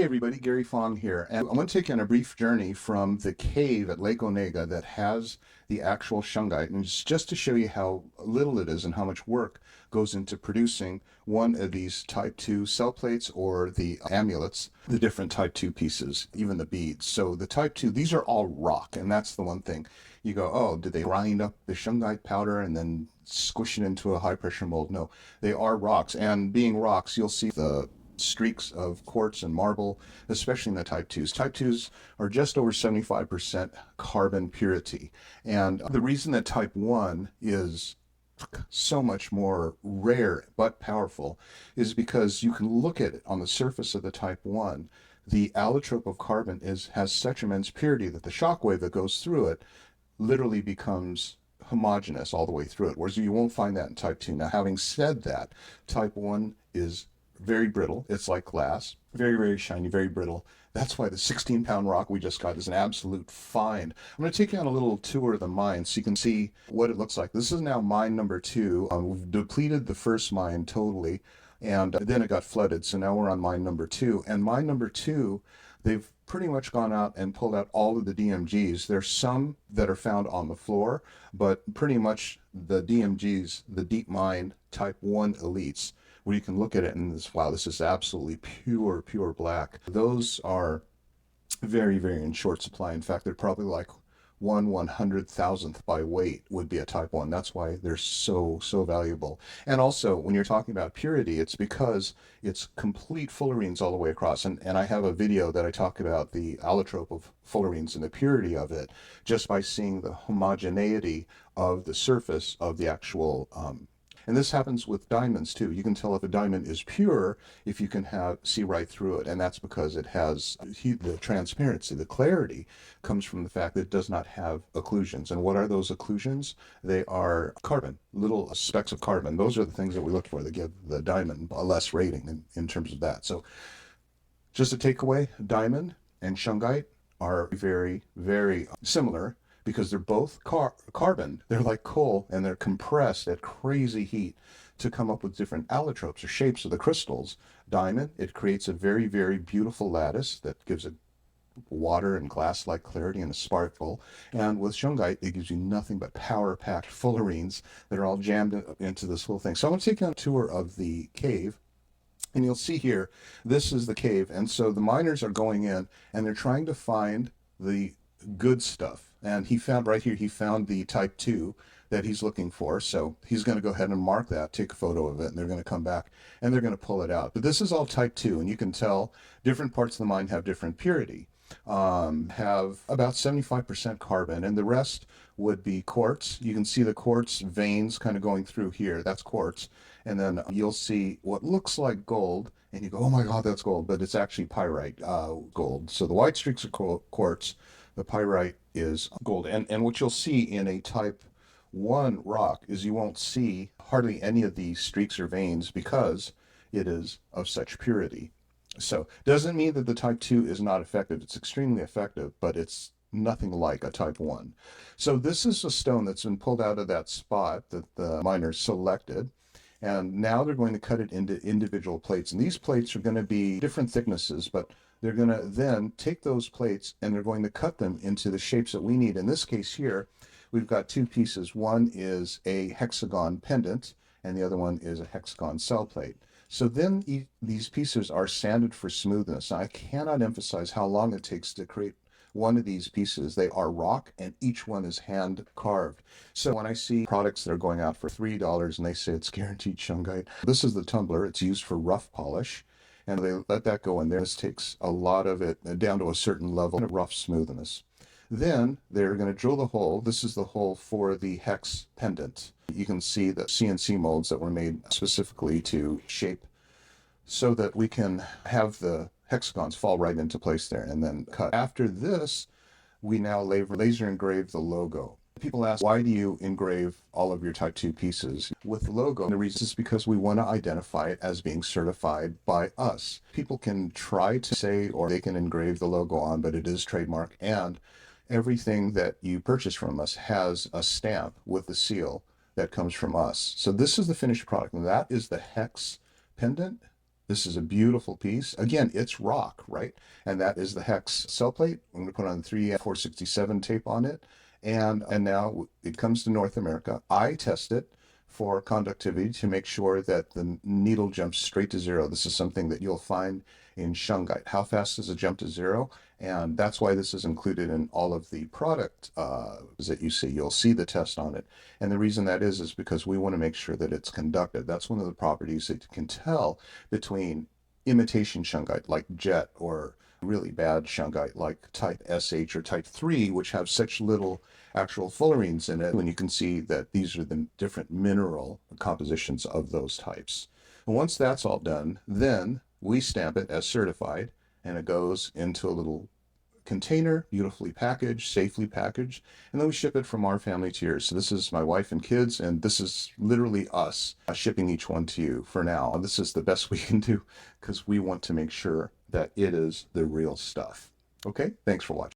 everybody, Gary Fong here, and I want to take you on a brief journey from the cave at Lake Onega that has the actual shungite, and it's just to show you how little it is and how much work goes into producing one of these type 2 cell plates or the amulets, the different type 2 pieces, even the beads. So the type 2, these are all rock, and that's the one thing. You go, oh, did they grind up the shungite powder and then squish it into a high pressure mold? No, they are rocks, and being rocks, you'll see the streaks of quartz and marble, especially in the type 2s. Type 2s are just over 75% carbon purity. And the reason that type 1 is so much more rare but powerful is because you can look at it on the surface of the type 1. The allotrope of carbon has such immense purity that the shock wave that goes through it literally becomes homogeneous all the way through it, whereas you won't find that in type 2. Now, having said that, type 1 is very brittle. It's like glass, very, very shiny, very brittle. That's why the 16-pound rock we just got is an absolute find. I'm going to take you on a little tour of the mine so you can see what it looks like. This is now mine number 2. We've depleted the first mine totally, and then it got flooded. So now we're on mine number 2. And mine number 2, they've pretty much gone out and pulled out all of the DMGs. There's some that are found on the floor, but pretty much the DMGs, the deep mine type 1 elites, where you can look at it and this, wow, this is absolutely pure, pure black. Those are very, very in short supply. In fact, they're probably like 1/100,000th by weight would be a type 1. That's why they're so, so valuable. And also, when you're talking about purity, it's because it's complete fullerenes all the way across. And I have a video that I talk about the allotrope of fullerenes and the purity of it just by seeing the homogeneity of the surface of the actual and this happens with diamonds too. You can tell if a diamond is pure if you can see right through it. And that's because it has the transparency, the clarity comes from the fact that it does not have occlusions. And what are those occlusions? They are carbon, little specks of carbon. Those are the things that we look for that give the diamond a less rating in terms of that. So just a takeaway, diamond and shungite are very, very similar, because they're both carbon. They're like coal, and they're compressed at crazy heat to come up with different allotropes or shapes of the crystals. Diamond, it creates a very, very beautiful lattice that gives it water and glass-like clarity and a sparkle. And with shungite, it gives you nothing but power-packed fullerenes that are all jammed into this whole thing. So I'm going to take you on a tour of the cave. And you'll see here, this is the cave. And so the miners are going in, and they're trying to find the good stuff. And he found right here, he found the type 2 that he's looking for. So he's going to go ahead and mark that, take a photo of it, and they're going to come back and they're going to pull it out. But this is all type 2, and you can tell different parts of the mine have different purity. Have about 75% carbon, and the rest would be quartz. You can see the quartz veins kind of going through here. That's quartz. And then you'll see what looks like gold, and you go, oh my God, that's gold, but it's actually pyrite gold. So the white streaks are quartz, the pyrite is gold. And what you'll see in a type 1 rock is you won't see hardly any of these streaks or veins because it is of such purity. So doesn't mean that the type 2 is not effective. It's extremely effective, but it's nothing like a type 1. So this is a stone that's been pulled out of that spot that the miners selected. And now they're going to cut it into individual plates. And these plates are going to be different thicknesses, but they're going to then take those plates and they're going to cut them into the shapes that we need. In this case here, we've got 2 pieces. One is a hexagon pendant, and the other one is a hexagon cell plate. So then these pieces are sanded for smoothness. Now, I cannot emphasize how long it takes to create one of these pieces. They are rock, and each one is hand carved. So when I see products that are going out for $3 and they say it's guaranteed shungite, this is the tumbler. It's used for rough polish, and they let that go in there. This takes a lot of it down to a certain level of rough smoothness. Then they're going to drill the hole. This is the hole for the hex pendant. You can see the CNC molds that were made specifically to shape so that we can have the hexagons fall right into place there and then cut. After this, we now laser engrave the logo. People ask, why do you engrave all of your type 2 pieces with the logo? The reason is because we want to identify it as being certified by us. People can try to say, or they can engrave the logo on, but it is trademark, and everything that you purchase from us has a stamp with the seal that comes from us. So this is the finished product, and that is the hex pendant This is a beautiful piece. Again, it's rock, right? And that is the hex cell plate. I'm going to put on 3 467 tape on it. And now it comes to North America. I test it for conductivity to make sure that the needle jumps straight to zero. This is something that you'll find in Shungite. How fast does it jump to zero? And that's why this is included in all of the product that you see. You'll see the test on it. And the reason that is because we want to make sure that it's conductive. That's one of the properties that you can tell between imitation shungite like jet or really bad shungite like type SH or type 3, which have such little actual fullerenes in it, when you can see that these are the different mineral compositions of those types. And once that's all done, then we stamp it as certified, and it goes into a little container, beautifully packaged, safely packaged, and then we ship it from our family to yours. So this is my wife and kids, and this is literally us shipping each one to you for now. This is the best we can do because we want to make sure that it is the real stuff. Okay, thanks for watching.